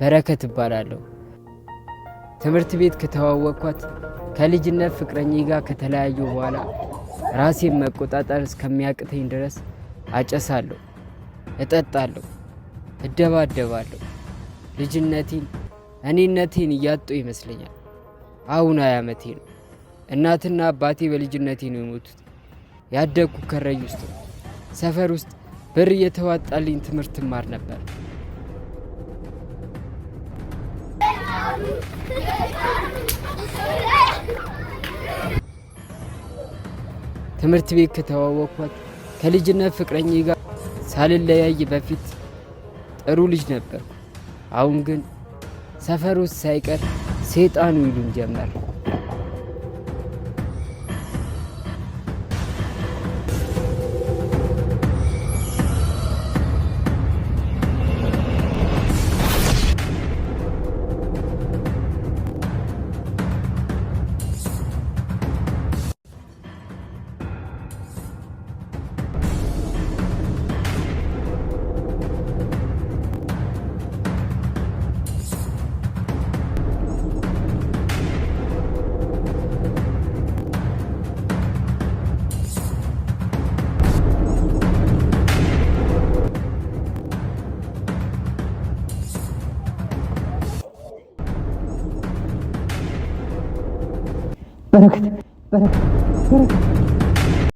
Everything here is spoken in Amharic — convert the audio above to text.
በረከት እባላለሁ። ትምህርት ቤት ከተዋወቅኳት ከልጅነት ፍቅረኛዬ ጋር ከተለያዩ በኋላ ራሴን መቆጣጠር እስከሚያቅተኝ ድረስ አጨሳለሁ፣ እጠጣለሁ፣ እደባደባለሁ። ልጅነቴን እኔነቴን እያጣሁ ይመስለኛል። አሁን 20 ዓመቴ ነው። እናትና አባቴ በልጅነቴ ነው የሞቱት። ያደግኩ ከረዩ ውስጥ ነው። ሰፈር ውስጥ ብር እየተዋጣልኝ ትምህርት ማር ነበር። ትምህርት ቤት ከተዋወቅኳት ከልጅነት ፍቅረኛዬ ጋር ሳልለያይ በፊት ጥሩ ልጅ ነበርኩ። አሁን ግን ሰፈር ውስጥ ሳይቀር ሰይጣኑ ይሉኝ ጀመር። በረከት